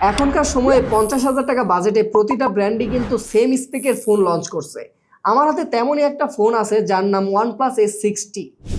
এখনকার সময়ে 50,000 টাকা বাজেটে প্রতিটা ব্র্যান্ডই কিন্তু সেম স্পেকের ফোন লঞ্চ করছে। আমার হাতে তেমনই একটা ফোন আছে যার নাম OnePlus S60,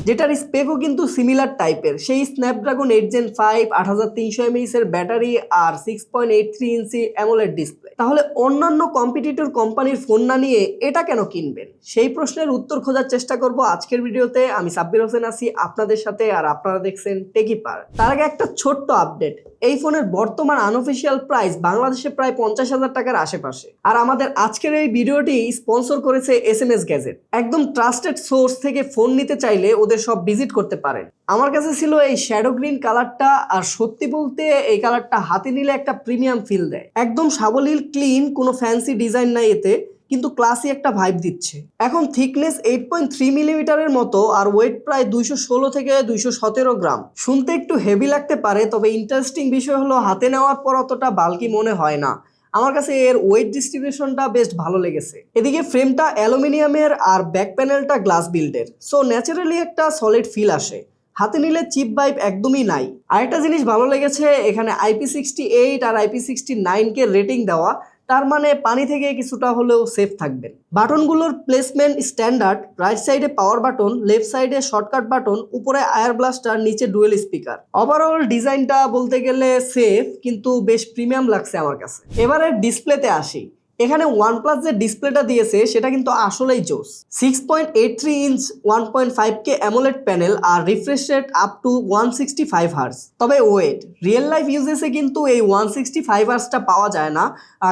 যেটার স্পেকও কিন্তু সিমিলার টাইপের। সেই স্ন্যাপড্রাগন 8 Gen 5, 8300 mAh এর ব্যাটারি আর 6.83 ইঞ্চি অ্যামোলেড ডিসপ্লে। তাহলে অন্যান্য কম্পিটিটর কোম্পানির ফোন না নিয়ে এটা কেন কিনবেন? সেই প্রশ্নের উত্তর খোঁজার চেষ্টা করব আজকের ভিডিওতে। আমি সাব্বির হোসেন আছি আপনাদের সাথে, আর আপনারা দেখছেন টেকিপার। তার আগে একটা ছোট্ট আপডেট, এই ফোনের বর্তমান আনঅফিসিয়াল প্রাইস বাংলাদেশে প্রায় 50,000 টাকার আশেপাশে। আর আমাদের আজকের এই ভিডিওটি স্পন্সর করেছে SMS গ্যাজেট। একদম ট্রাস্টেড সোর্স থেকে ফোন নিতে চাইলে ওদের সব ভিজিট করতে পারেন। আমার কাছে ছিল এই শ্যাডো গ্রিন কালারটা, আর সত্যি বলতে এই কালারটা হাতে নিলে একটা প্রিমিয়াম ফিল দেয়। একদম সাবলীল ক্লিন, কোনো ফ্যান্সি ডিজাইন নাই এতে, কিন্তু ক্লাসি একটা ভাইব দিচ্ছে। এখন থিকনেস 8.3 মিলিমিটারের মতো, আর ওয়েট প্রায় 216 থেকে 217 গ্রাম। শুনতে একটু হেভি লাগতে পারে, তবে ইন্টারেস্টিং বিষয় হলো হাতে নেওয়ার পর অতটা বাল্কি মনে হয় না। আমার কাছে এর ওয়েট ডিস্ট্রিবিউশনটা বেশ ভালো লেগেছে। এদিকে ফ্রেমটা অ্যালুমিনিয়ামের আর ব্যাক প্যানেলটা গ্লাস বিল্ডের, সো ন্যাচারালি একটা সলিড ফিল আসে। হাতে নিলে চিপ ভাইব একদমই নাই। আরেকটা জিনিস ভালো লেগেছে, এখানে IP68 আর IP69 কে রেটিং দেওয়া, তার মানে পানি থেকে কিছুটা হলেও সেফ থাকবেন। বাটনগুলোর প্লেসমেন্ট স্ট্যান্ডার্ড, রাইট সাইডে পাওয়ার বাটন, লেফট সাইডে শর্টকাট বাটন, উপরে আয়ার ব্লাস্টার, নিচে ডুয়েল স্পিকার। ওভারঅল ডিজাইনটা বলতে গেলে সেফ, কিন্তু বেশ প্রিমিয়াম লাগছে আমার কাছে। এবারে ডিসপ্লেতে আসি। এখানে OnePlus যে ডিসপ্লেটা দিয়েছে সেটা কিন্তু আসলেই জোস। 6.83 ইঞ্চ 1.5K অ্যামোলেড প্যানেল আর refresh rate up to 165 hertz. তবে ওয়েট, রিয়েল লাইফ ইউজেসে কিন্তু এই 165 হার্টজটা পাওয়া যায় না।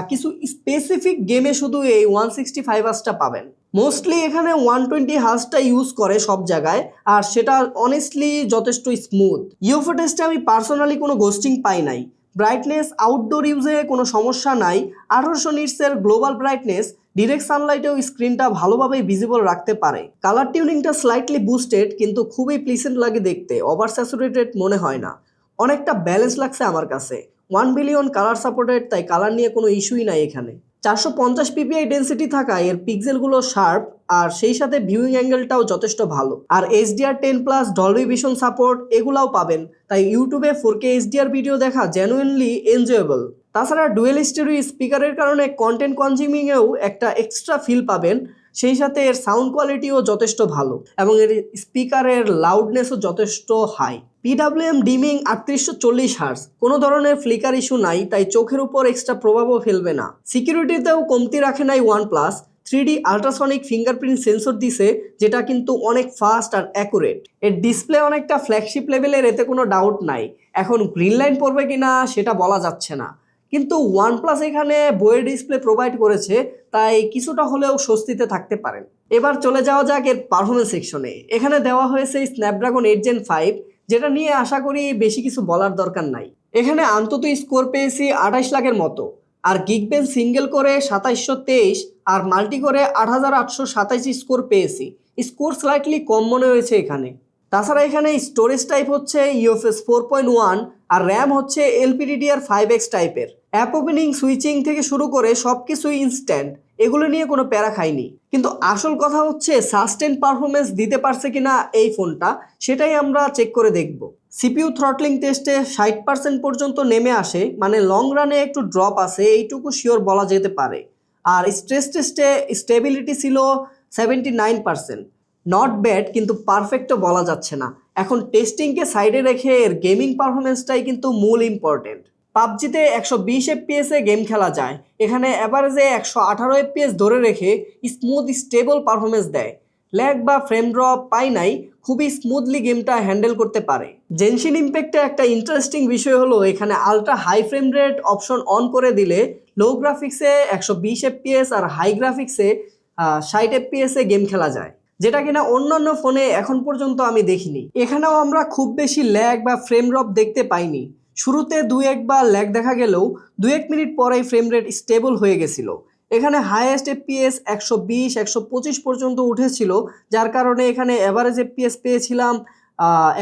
কিছু স্পেসিফিক গেমে শুধু এই 165 হার্টজটা পাবেন। মোস্টলি এখানে 120 হার্টজটা ইউজ করে সব জায়গায়, আর সেটা অনেস্টলি যথেষ্ট স্মুথ। ইউএফও টেস্টে আমি পার্সোনালি কোনো গোস্টিং পাই নাই। ব্রাইটনেস, আউটডোর ইউজে কোনো সমস্যা নাই। 1800 নিটসের গ্লোবাল ব্রাইটনেস ডিরেক্ট সানলাইটেও স্ক্রিনটা ভালোভাবেই ভিজিবল রাখতে পারে। কালার টিউনিংটা স্লাইটলি বুস্টেড, কিন্তু খুবই প্লিসেন্ট লাগে দেখতে, ওভার স্যাচুরেটেড মনে হয় না। অনেকটা ব্যালেন্স লাগছে আমার কাছে। 1 বিলিয়ন কালার সাপোর্টেড, তাই কালার নিয়ে কোনো ইস্যুই নাই এখানে। 450 ppi ডেন্সিটি থাকায় এর পিক্সেলগুলো শার্প, আর সেই সাথে ভিউইং অ্যাঙ্গেলটাও যথেষ্ট ভালো। আর HDR10+ ডলবি ভিশন সাপোর্ট এগুলাও পাবেন, তাই ইউটিউবে 4K HDR ভিডিও দেখা জেনুইনলি এনজয়েবল। তাছাড়া ডুয়েল স্টেরিও স্পিকারের কারণে কন্টেন্ট কনজিউমিংয়েও একটা এক্সট্রা ফিল পাবেন। সেই সাথে এর সাউন্ড কোয়ালিটিও যথেষ্ট ভালো, এবং এর স্পিকারের লাউডনেসও যথেষ্ট হাই। PWM ডিমিং 3840 হার্টজ, কোনো ধরনের ফ্লিকার ইস্যু নাই, তাই চোখের উপর এক্সট্রা প্রভাবও ফেলবে না। সিকিউরিটিতেও কমতি রাখে নাই OnePlus। 3D ultrasonic fingerprint sensor দিছে, যেটা কিন্তু অনেক ফাস্ট আর অ্যাকুরেট। এর ডিসপ্লে অনেকটা ফ্ল্যাগশিপ লেভেলের, এতে কোনো ডাউট নাই। এখন গ্রিন লাইন পড়বে কিনা সেটা বলা যাচ্ছে না, কিন্তু OnePlus এখানে বইয়ের ডিসপ্লে প্রোভাইড করেছে, তাই কিছুটা হলেও স্বস্তিতে থাকতে পারেন। এবার চলে যাওয়া যাক এর পারফরমেন্স সেকশনে। এখানে দেওয়া হয়েছে স্ন্যাপড্রাগন 8 Gen 5, যেটা নিয়ে আশা করি বেশি কিছু বলার দরকার নাই। এখানে অন্তত স্কোর পেয়েছি 28 লাখের মতো, আর গিগবেঞ্চ সিঙ্গেল করে 2723, আর মাল্টি করে 8827 স্কোর পেয়েছি। স্কোর স্লাইটলি কম মনে হয়েছে এখানে। তাছাড়া এখানে স্টোরেজ টাইপ হচ্ছে UFS 4.1, আর র্যাম হচ্ছে LPDDR5X টাইপের। অ্যাপ ওপেনিং, সুইচিং থেকে শুরু করে সব কিছুই ইনস্ট্যান্ট, এগুলো নিয়ে কোনো প্যারা খাইনি। কিন্তু আসল কথা হচ্ছে সাস্টেন পারফরমেন্স দিতে পারছে কিনা এই ফোনটা, সেটাই আমরা চেক করে দেখব। CPU থ্রটলিং টেস্টে 60% পর্যন্ত নেমে আসে, মানে লং রানে একটু ড্রপ আছে এইটুকু শিওর বলা যেতে পারে। আর স্ট্রেস টেস্টে স্টেবিলিটি ছিল 79%। নট ব্যাড, কিন্তু পারফেক্টও বলা যাচ্ছে না। এখন টেস্টিংকে সাইডে রেখে এর গেমিং পারফরমেন্সটাই কিন্তু মূল ইম্পর্টেন্ট। পাবজিতে 120 FPS এ গেম খেলা যায়, এখানে অ্যাভারেজে 118 FPS ধরে রেখে স্মুথ স্টেবল পারফরমেন্স দেয়। ল্যাগ বা ফ্রেম ড্রপ পাই নাই, খুবই স্মুথলি গেমটা হ্যান্ডেল করতে পারে। জেনশিন ইম্প্যাক্টে একটা ইন্টারেস্টিং বিষয় হলো এখানে ultra high frame rate option on করে দিলে লো গ্রাফিক্সে 120 FPS আর হাই গ্রাফিক্সে 60 FPS এ গেম খেলা যায়, যেটা কিনা অন্যান্য ফোনে এখন পর্যন্ত আমি দেখিনি। এখানেও আমরা খুব বেশি ল্যাগ বা ফ্রেম ড্রপ দেখতে পাইনি। শুরুতে 2-1 ল্যাগ দেখা গেলেও 2-1 মিনিট পরেই ফ্রেম রেট স্টেবল হয়ে গেছিল। এখানে হাইয়েস্ট FPS 120-125 পর্যন্ত উঠেছিল, যার কারণে এখানে অ্যাভারেজ FPS পেয়েছিলাম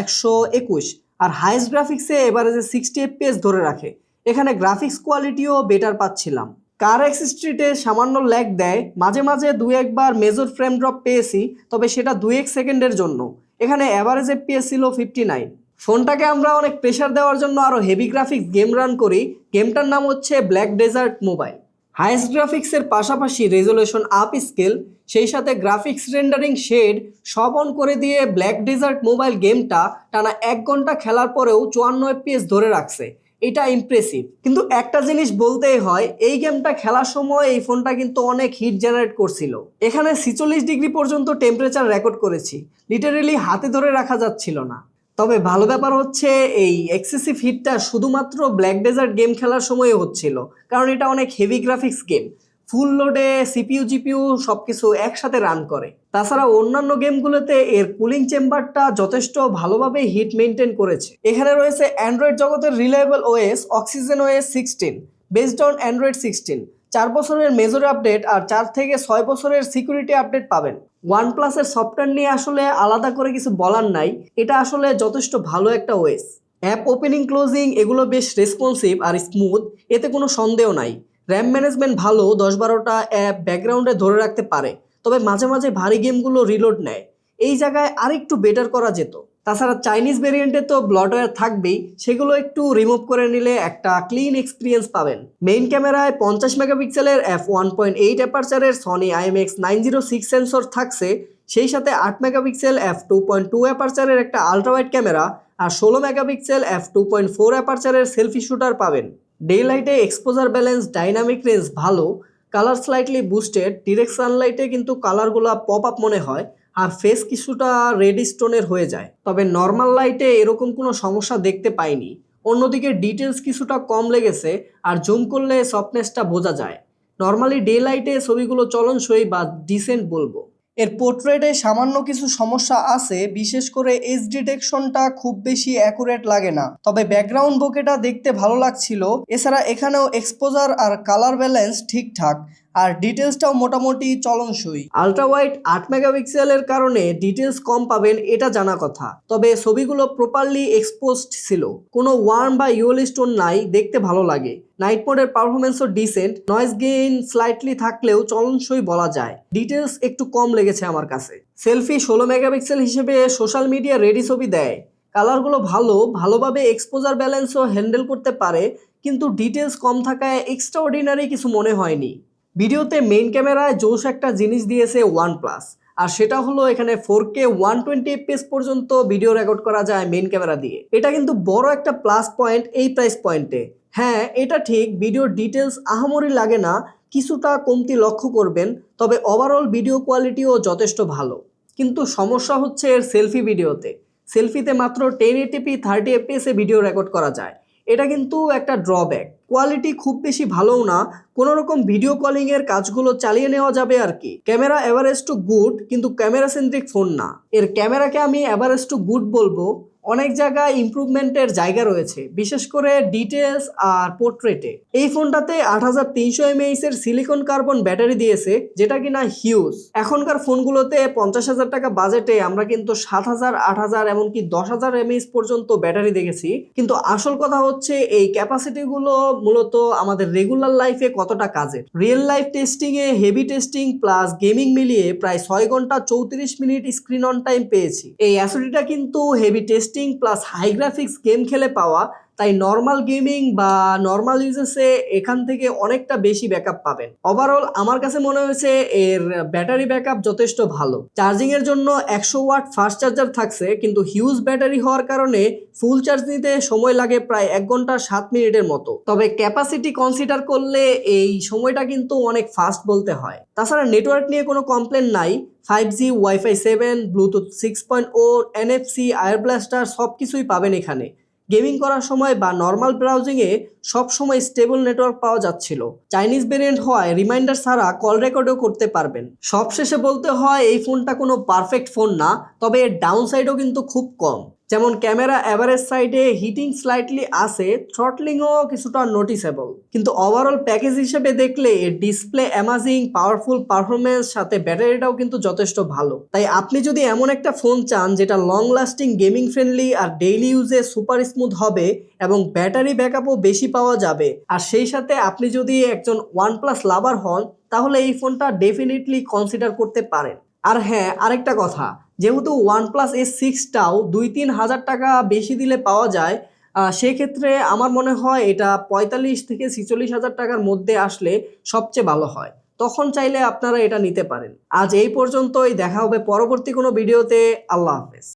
121, আর হাইয়েস্ট গ্রাফিক্সে এভারেজে 60 FPS ধরে রাখে। এখানে গ্রাফিক্স কোয়ালিটিও বেটার পাচ্ছিলাম। CarX স্ট্রিটে সামান্য ল্যাগ দেয়, মাঝে মাঝে 2-1 মেজর ফ্রেম ড্রপ পেয়েছি, তবে সেটা 2-1 সেকেন্ডের জন্য। এখানে অ্যাভারেজ FPS ছিল 59। ফোনটাকে আমরা অনেক প্রেসার দেওয়ার জন্য আরও হেভি গ্রাফিক্স গেম রান করি। গেমটার নাম হচ্ছে ব্ল্যাক ডেজার্ট মোবাইল। হাইয়েস্ট গ্রাফিক্সের পাশাপাশি রেজোলিউশন আপ স্কেল, সেই সাথে গ্রাফিক্স রেন্ডারিং শেড সব অন করে দিয়ে ব্ল্যাক ডেজার্ট মোবাইল গেমটা টানা 1 ঘন্টা খেলার পরেও 54 FPS ধরে রাখছে। এটা ইমপ্রেসিভ। কিন্তু একটা জিনিস বলতেই হয়, এই গেমটা খেলার সময় এই ফোনটা কিন্তু অনেক হিট জেনারেট করছিল। এখানে 46 ডিগ্রি পর্যন্ত টেম্পারেচার রেকর্ড করেছি, লিটারেলি হাতে ধরে রাখা যাচ্ছিল না। তবে ভালো ব্যাপার হচ্ছে এই এক্সেসিভ হিটটা শুধুমাত্র ব্ল্যাক ডেজার্ট গেম খেলার সময়ে হচ্ছিল, কারণ এটা অনেক হেভি গ্রাফিক্স গেম, ফুল লোডে সিপিইউ জিপিইউ সবকিছু একসাথে রান করে। তাছাড়া অন্যান্য গেমগুলোতে এর কুলিং চেম্বারটা যথেষ্ট ভালোভাবে হিট মেনটেন করেছে। এখানে রয়েছে অ্যান্ড্রয়েড জগতের reliable OS oxygen OS 16 based on Android 16। 4 বছরের মেজর আপডেট আর 4 থেকে 6 বছরের সিকিউরিটি আপডেট পাবেন। ওয়ানপ্লাসের সফটওয়্যার নিয়ে আসলে আলাদা করে কিছু বলার নাই, এটা আসলে যথেষ্ট ভালো একটা ওএস। অ্যাপ ওপেনিং ক্লোজিং এগুলো বেশ রেসপন্সিভ আর স্মুথ, এতে কোনো সন্দেহ নাই। র্যাম ম্যানেজমেন্ট ভালো, 10-12টা অ্যাপ ব্যাকগ্রাউন্ডে ধরে রাখতে পারে, তবে মাঝে মাঝে ভারী গেমগুলো রিলোড নেয়, এই জায়গায় আরেকটু বেটার করা যেত। তাছাড়া চাইনিজ ভেরিয়েন্টে তো ব্লটওয়্যার থাকবেই, সেগুলো একটু রিমুভ করে নিলে একটা ক্লিন এক্সপিরিয়েন্স পাবেন। মেইন ক্যামেরায় 50 মেগাপিক্সেলের f1.8 অ্যাপারচারের সনি IMX906 সেন্সর থাকছে, সেই সাথে 8 মেগাপিক্সেল f2.2 অ্যাপারচারের একটা আলট্রাওয়াইড ক্যামেরা আর 16 মেগাপিক্সেল f2.4 অ্যাপারচারের সেলফি শুটার পাবেন। ডে লাইটে এক্সপোজার ব্যালেন্স, ডাইনামিক রেঞ্জ ভালো, কালার স্লাইটলি বুস্টেড, ডিরেক্ট সানলাইটে কিন্তু কালারগুলো পপ আপ মনে হয়, আর ফেস কিছুটা রেড স্টোনের হয়ে যায়। তবে নর্মাল লাইটে এরকম কোনো সমস্যা দেখতে পাইনি। অন্যদিকে ডিটেলস কিছুটা কম লেগেছে, আর জুম করলে সফটনেসটা বোঝা যায়। নর্মালি ডে লাইটে ছবিগুলো চলনসই বা ডিসেন্ট বলবো। এর পোর্ট্রেটে সামান্য কিছু সমস্যা আছে, বিশেষ করে এজ ডিটেকশনটা খুব বেশি অ্যাকুরেট লাগে না, তবে ব্যাকগ্রাউন্ড বোকেটা দেখতে ভালো লাগছিল। এছাড়া এখানেও এক্সপোজার আর কালার ব্যালেন্স ঠিকঠাক, আর ডিটেলসটাও মোটামুটি চলনসই। আলট্রা ওয়াইড 8 মেগাপিক্সেলের কারণে ডিটেলস কম পাবেন, এটা জানা কথা, তবে ছবিগুলো প্রপারলি এক্সপোজড ছিল, কোনো ওয়ার্ম বা ইউএল স্টোন নাই, দেখতে ভালো লাগে। নাইট মোডের পারফরমেন্সও ডিসেন্ট, নয়েজ গেইন স্লাইটলি থাকলেও চলনসই বলা যায়। ডিটেলস একটু কম লেগেছে আমার কাছে। সেলফি 16 মেগাপিক্সেল হিসেবে সোশ্যাল মিডিয়া রেডি ছবি দেয়, কালারগুলো ভালোভাবে এক্সপোজার ব্যালেন্সও হ্যান্ডেল করতে পারে, কিন্তু ডিটেলস কম থাকায় এক্সট্রাঅর্ডিনারি কিছু মনে হয়নি। ভিডিওতে মেইন ক্যামেরায় জোশ একটা জিনিস দিয়েছে ওয়ানপ্লাস, আর সেটা হলো এখানে 4K 120 FPS পর্যন্ত ভিডিও রেকর্ড করা যায় মেইন ক্যামেরা দিয়ে। এটা কিন্তু বড় একটা প্লাস পয়েন্ট এই প্রাইস পয়েন্টে। হ্যাঁ, এটা ঠিক, ভিডিওর ডিটেলস আহামরি লাগে না, কিছুটা কমতি লক্ষ্য করবেন, তবে ওভারঅল ভিডিও কোয়ালিটিও যথেষ্ট ভালো। কিন্তু সমস্যা হচ্ছে এর সেলফি ভিডিওতে। সেলফিতে মাত্র 1080p 30 FPS এ ভিডিও রেকর্ড করা যায়, এটা কিন্তু একটা ড্রব্যাক। কোয়ালিটি খুব বেশি ভালোও না, কোনো রকম ভিডিও কলিং এর কাজগুলো চালিয়ে নেওয়া যাবে আর কি। ক্যামেরা এভারেজ টু গুড, কিন্তু ক্যামেরা সেন্ট্রিক ফোন না। এর ক্যামেরাকে আমি এভারেজ টু গুড বলবো, অনেক জায়গায় ইমপ্রুভমেন্টের জায়গা রয়েছে, বিশেষ করে ডিটেলস আর পোর্ট্রেটে। এই ফোনটাতে 8300 mAh এর সিলিকন কার্বন ব্যাটারি দিয়েছে, যেটা কিনা হিউজ। এখনকার ফোনগুলোতে 50,000 টাকা বাজেটে আমরা কিন্তু 7,000, 8,000 এমনকি 10,000 mAh পর্যন্ত ব্যাটারি দেখেছি। কিন্তু আসল কথা হচ্ছে এই ক্যাপাসিটিগুলো মূলত আমাদের রেগুলার লাইফে কতটা কাজের। রিয়েল লাইফ টেস্টিংয়ে হেভি টেস্টিং প্লাস গেমিং মিলিয়ে প্রায় 6 ঘন্টা 34 মিনিট স্ক্রিন অন টাইম পেয়েছি। এই অ্যাসিডিটা কিন্তু heavy testing plus high graphics game খেলে পাওয়া, তাই নর্মাল গেমিং বা নর্মাল ইউজেসে এখান থেকে অনেকটা বেশি ব্যাকআপ পাবেন। ওভারঅল আমার কাছে মনে হয়েছে এর ব্যাটারি ব্যাকআপ যথেষ্ট ভালো। চার্জিং এর জন্য 100 ওয়াট ফাস্ট চার্জার থাকছে, কিন্তু হিউজ ব্যাটারি হওয়ার কারণে ফুল চার্জ নিতে সময় লাগে প্রায় 1 ঘন্টা 7 মিনিটের মতো। তবে ক্যাপাসিটি কনসিডার করলে এই সময়টা কিন্তু অনেক ফাস্ট বলতে হয়। তাছাড়া নেটওয়ার্ক নিয়ে কোনো কমপ্লেন নাই, 5G, Wi-Fi 7, ব্লুটুথ 6.0, NFC, আয়ার ব্লাস্টার সব কিছুই পাবেন এখানে। গেমিং করার সময় বা নর্মাল ব্রাউজিংয়ে সবসময় স্টেবল নেটওয়ার্ক পাওয়া যাচ্ছিল। চাইনিজ ভেরিয়েন্ট হওয়ায় রিমাইন্ডার ছাড়া কল রেকর্ডও করতে পারবেন। সবশেষে বলতে হয় এই ফোনটা কোনো পারফেক্ট ফোন না, তবে এর ডাউন সাইডও কিন্তু খুব কম। যেমন ক্যামেরা অ্যাভারেজ সাইডে হিটিং স্লাইটলি আছে, থ্রটলিংও কিছুটা নোটিসেবল, কিন্তু ওভারঅল প্যাকেজ হিসেবে দেখলে এর ডিসপ্লে অ্যামাজিং, পাওয়ারফুল পারফরমেন্স, সাথে ব্যাটারিটাও কিন্তু যথেষ্ট ভালো। তাই আপনি যদি এমন একটা ফোন চান যেটা লং লাস্টিং, গেমিং ফ্রেন্ডলি আর ডেইলি ইউজে সুপার স্মুথ হবে এবং ব্যাটারি ব্যাকআপও বেশি পাওয়া যাবে, আর সেই সাথে আপনি যদি একজন ওয়ানপ্লাস লাভার হন, তাহলে এই ফোনটা ডেফিনেটলি কনসিডার করতে পারেন। আর হ্যাঁ, আরেকটা কথা, যেহেতু OnePlus S6টাও 2-3 হাজার টাকা বেশি দিলে পাওয়া যায়, সেক্ষেত্রে আমার মনে হয় এটা 45 থেকে 46 হাজার টাকার মধ্যে আসলে সবচেয়ে ভালো হয়। তখন চাইলে আপনারা এটা নিতে পারেন। আজ এই পর্যন্তই, দেখা হবে পরবর্তী কোনো ভিডিওতে। আল্লাহ হাফেজ।